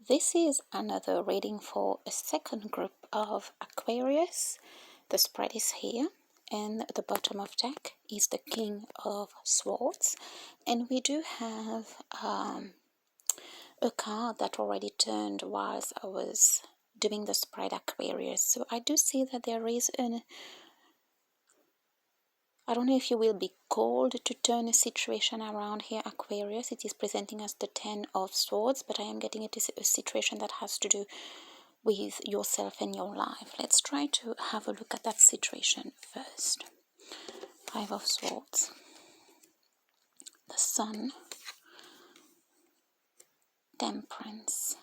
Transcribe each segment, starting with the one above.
This is another reading for a second group of Aquarius. The spread is here, and the bottom of deck is the King of Swords. And we do have a card that already turned whilst I was doing the spread, Aquarius. So I do see that there is I don't know if you will be called to turn a situation around here, Aquarius. It is presenting us the Ten of Swords, but I am getting it is a situation that has to do with yourself and your life. Let's try to have a look at that situation first. Five of Swords, the Sun, Temperance,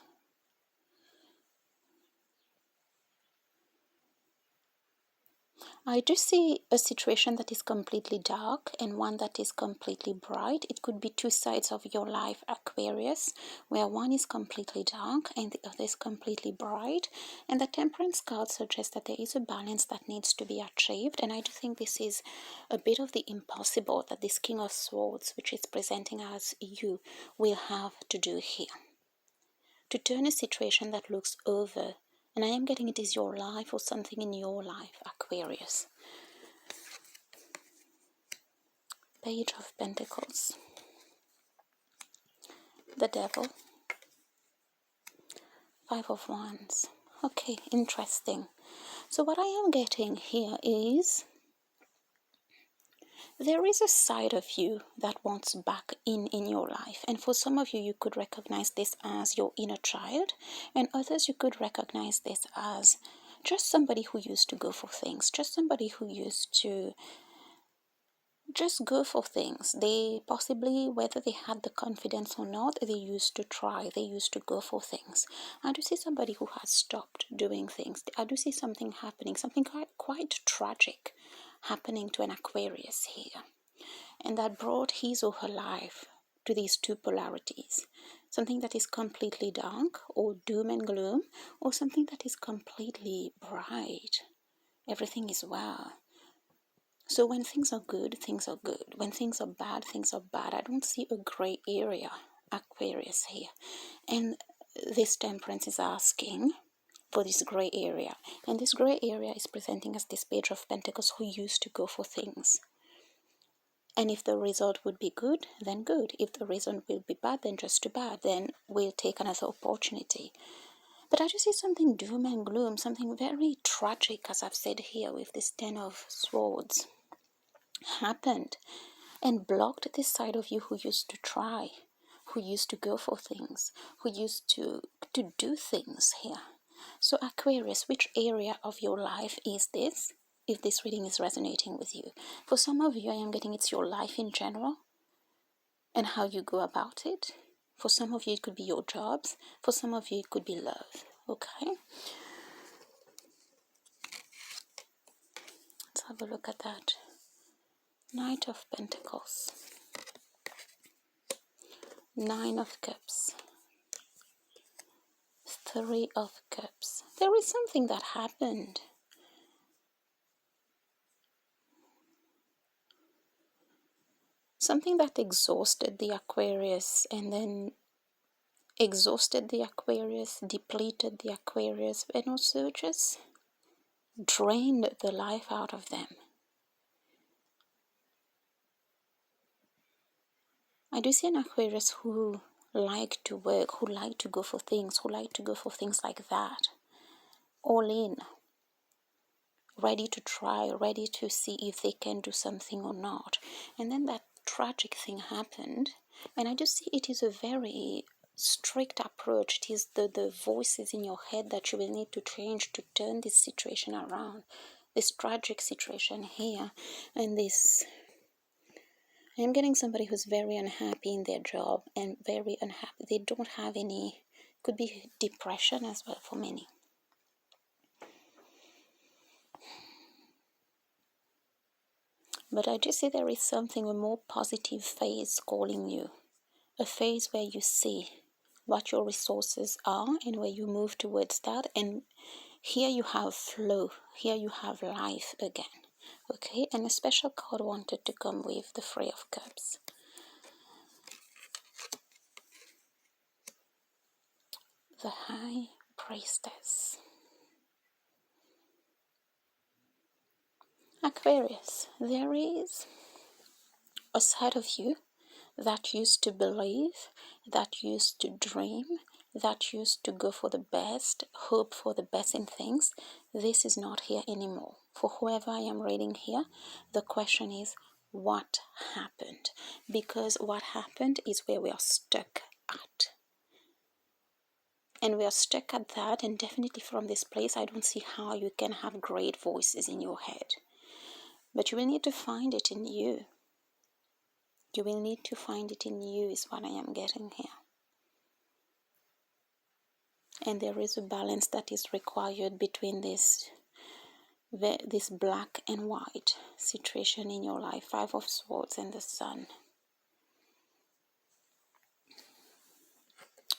I do see a situation that is completely dark and one that is completely bright. It could be two sides of your life, Aquarius, where one is completely dark and the other is completely bright. And the Temperance card suggests that there is a balance that needs to be achieved. And I do think this is a bit of the impossible that this King of Swords, which is presenting as you, will have to do here. To turn a situation that looks over, and I am getting it is your life or something in your life, Aquarius. Page of Pentacles, the Devil, Five of Wands. Okay, interesting. So what I am getting here is there is a side of you that wants back in your life, and for some of you, you could recognize this as your inner child, and others you could recognize this as just somebody who used to go for things, just somebody who used to just go for things. They possibly, whether they had the confidence or not, they used to try, they used to go for things. I do see somebody who has stopped doing things. I do see something happening, something quite tragic happening to an Aquarius here, and that brought his or her life to these two polarities, something that is completely dark or doom and gloom, or something that is completely bright. Everything is well. So when things are good, things are good. When things are bad, things are bad. I don't see a gray area, Aquarius, here. And this Temperance is asking for this gray area. And this gray area is presenting us this Page of Pentacles who used to go for things. And if the result would be good, then good. If the result will be bad, then just too bad. Then we'll take another opportunity. But I just see something doom and gloom, something very tragic, as I've said here with this Ten of Swords, happened and blocked this side of you who used to try, who used to go for things, who used to do things here. So Aquarius, which area of your life is this, if this reading is resonating with you? For some of you, I am getting it's your life in general and how you go about it. For some of you, it could be your jobs. For some of you, it could be love. Okay? Let's have a look at that. Knight of Pentacles, Nine of Cups, Three of Cups. There is something that happened. Something that exhausted the Aquarius and then exhausted the Aquarius, depleted the Aquarius, and also just drained the life out of them. I do see an Aquarius who like to work, who like to go for things, like that. All in. Ready to try, ready to see if they can do something or not. And then that tragic thing happened, and I just see it is a very strict approach. It is the voices in your head that you will need to change to turn this situation around, this tragic situation here. And this, I am getting somebody who's very unhappy in their job and very unhappy. They don't have any, could be depression as well for many. But I just see there is something, a more positive phase calling you. A phase where you see what your resources are and where you move towards that. And here you have flow. Here you have life again. Okay? And a special card wanted to come with the Three of Cups. the High Priestess. Aquarius, there is a side of you that used to believe, that used to dream, that used to go for the best, hope for the best in things. This is not here anymore. For whoever I am reading here, the question is, what happened? Because what happened is where we are stuck at. And we are stuck at that, and definitely from this place, I don't see how you can have great voices in your head. But you will need to find it in you. You will need to find it in you is what I am getting here. And there is a balance that is required between this black and white situation in your life. 5 of Swords and the Sun.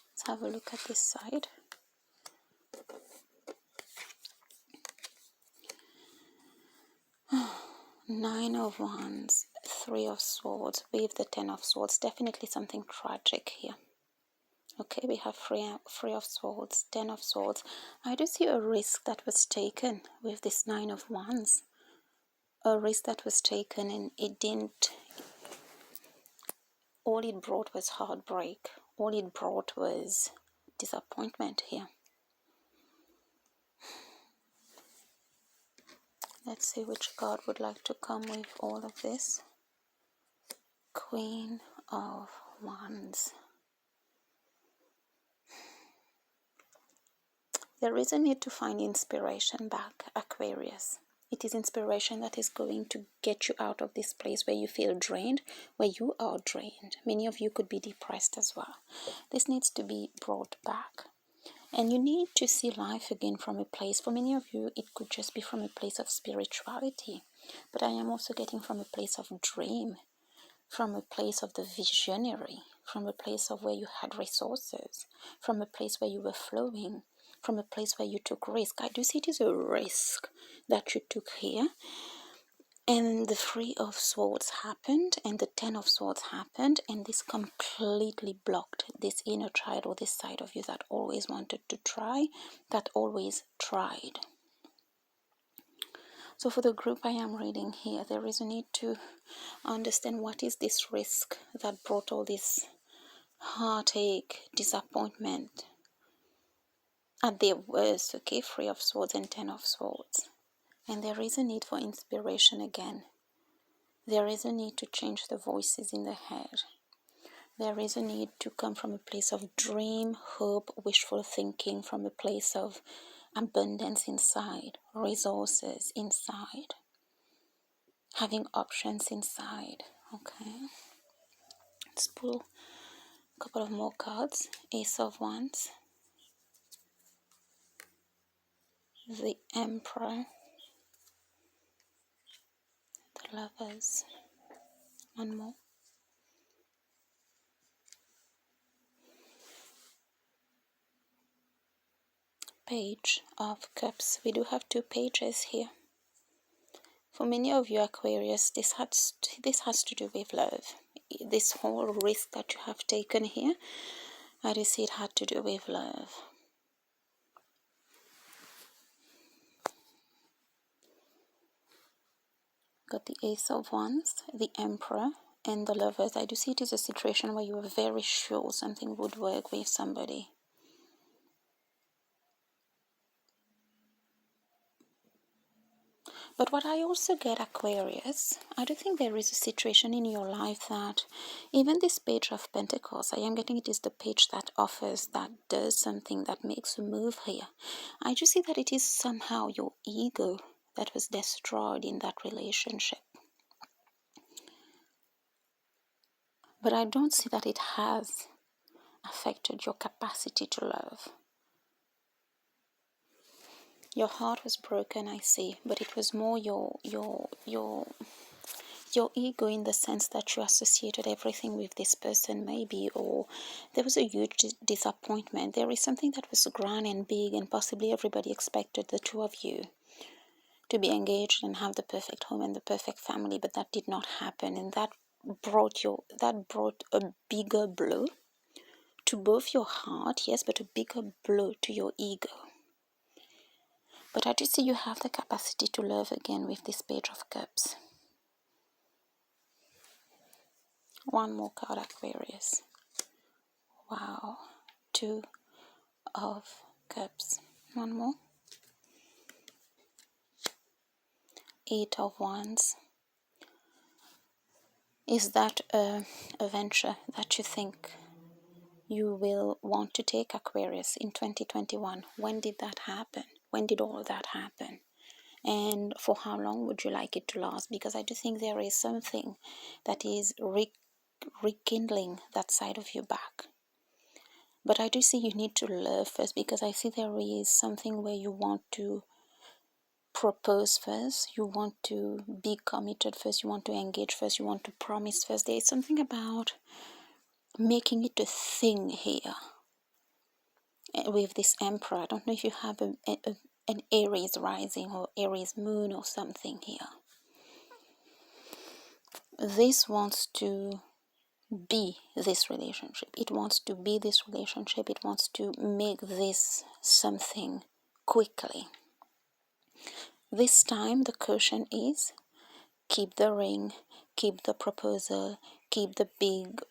Let's have a look at this side. Nine of Wands, 3 of Swords with the 10 of Swords. Definitely something tragic here. Okay, we have three of Swords, 10 of Swords. I do see a risk that was taken with this 9 of Wands. A risk that was taken, and it didn't. All it brought was heartbreak. All it brought was disappointment here. Let's see which card would like to come with all of this. Queen of Wands. There is a need to find inspiration back, Aquarius. It is inspiration that is going to get you out of this place where you feel drained, where you are drained. Many of you could be depressed as well. This needs to be brought back. And you need to see life again from a place. For many of you, it could just be from a place of spirituality. But I am also getting from a place of dream, from a place of the visionary, from a place of where you had resources, from a place where you were flowing, from a place where you took risk. I do see it is a risk that you took here. And the 3 of Swords happened, and the 10 of Swords happened, and this completely blocked this inner child or this side of you that always wanted to try, that always tried. So for the group I am reading here, there is a need to understand what is this risk that brought all this heartache, disappointment at their worst, okay? 3 of Swords and 10 of Swords. And there is a need for inspiration again. There is a need to change the voices in the head. There is a need to come from a place of dream, hope, wishful thinking, from a place of abundance inside, resources inside, having options inside. Okay. Let's pull a couple of more cards. Ace of Wands, the Emperor, the Lovers, one more. Page of Cups. We do have 2 pages here. For many of you Aquarius, this has to do with love. This whole risk that you have taken here, I do see it had to do with love. Got the Ace of Wands, the Emperor, and the Lovers. I do see it is a situation where you are very sure something would work with somebody. But what I also get, Aquarius, I do think there is a situation in your life that even this Page of Pentacles, I am getting it is the page that offers, that does something, that makes a move here. I just see that it is somehow your ego that was destroyed in that relationship. But I don't see that it has affected your capacity to love. Your heart was broken, I see, but it was more your ego, in the sense that you associated everything with this person, maybe, or there was a huge disappointment. There is something that was grand and big, and possibly everybody expected the 2 of you to be engaged and have the perfect home and the perfect family, but that did not happen, and that brought a bigger blow to both your heart, yes, but a bigger blow to your ego. But I do see you have the capacity to love again with this Page of Cups. One more card, Aquarius. Wow. 2 of Cups. One more. 8 of Wands. Is that a venture that you think you will want to take, Aquarius, in 2021? When did that happen? When did all of that happen? And for how long would you like it to last? Because I do think there is something that is rekindling that side of your back. But I do see you need to love first, because I see there is something where you want to propose first, you want to be committed first, you want to engage first, you want to promise first. There is something about making it a thing here with this Emperor. I don't know if you have an Aries rising or Aries moon or something here. This wants to be this relationship. It wants to be this relationship. It wants to make this something quickly. This time the caution is keep the ring, keep the proposal, keep the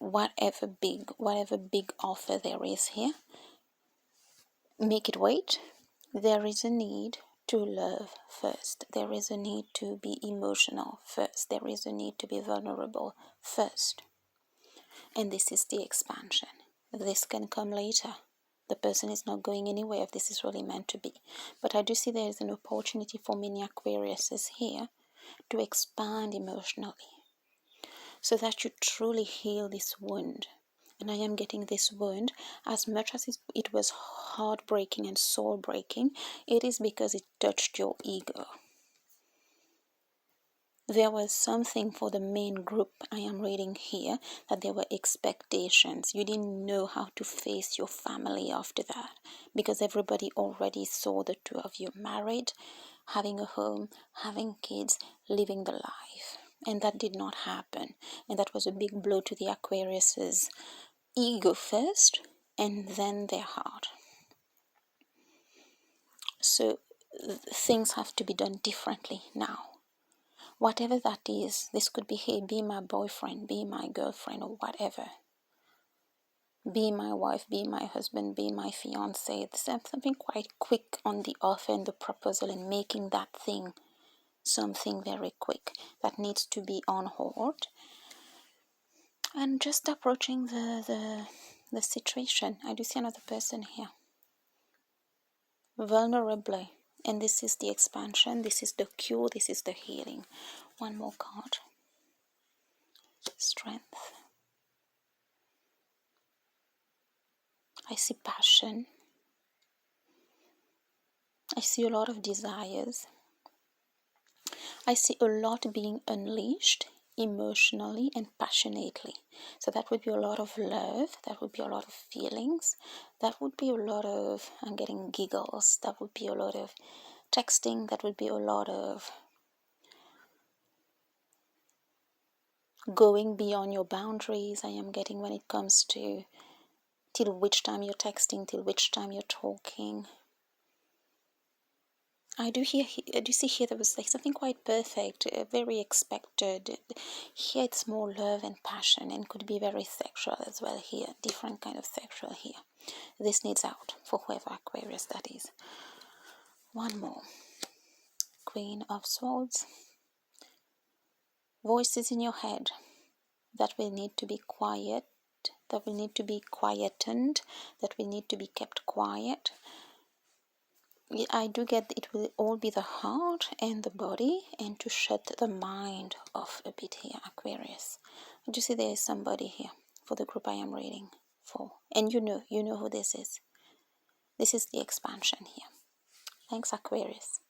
whatever big offer there is here. Make it wait. There is a need to love first. There is a need to be emotional first. There is a need to be vulnerable first. And this is the expansion. This can come later. The person is not going anywhere if this is really meant to be. But I do see there is an opportunity for many Aquariuses here to expand emotionally, so that you truly heal this wound. And I am getting this wound, as much as it was heartbreaking and soul-breaking, it is because it touched your ego. There was something for the main group I am reading here, that there were expectations. You didn't know how to face your family after that, because everybody already saw the two of you married, having a home, having kids, living the life. And that did not happen. And that was a big blow to the Aquarius's ego first, and then their heart. So things have to be done differently now. Whatever that is, this could be, hey, be my boyfriend, be my girlfriend, or whatever. Be my wife, be my husband, be my fiance. It's something quite quick on the offer and the proposal, and making that thing something very quick that needs to be on hold. And just approaching the situation. I do see another person here. Vulnerably. And this is the expansion, this is the cure, this is the healing. One more card. Strength. I see passion. I see a lot of desires. I see a lot being unleashed emotionally and passionately. So that would be a lot of love, that would be a lot of feelings, that would be a lot of, I'm getting giggles, that would be a lot of texting, that would be a lot of going beyond your boundaries. I am getting, when it comes to till which time you're texting, till which time you're talking. I do see here there was like something quite perfect, very expected. Here it's more love and passion, and could be very sexual as well here, different kind of sexual here. This needs out for whoever Aquarius that is. One more. Queen of Swords. Voices in your head that will need to be quiet, that will need to be quietened, that will need to be kept quiet. I do get it will all be the heart and the body, and to shut the mind off a bit here, Aquarius. I do see there is somebody here for the group I am reading for. And you know who this is. This is the expansion here. Thanks, Aquarius.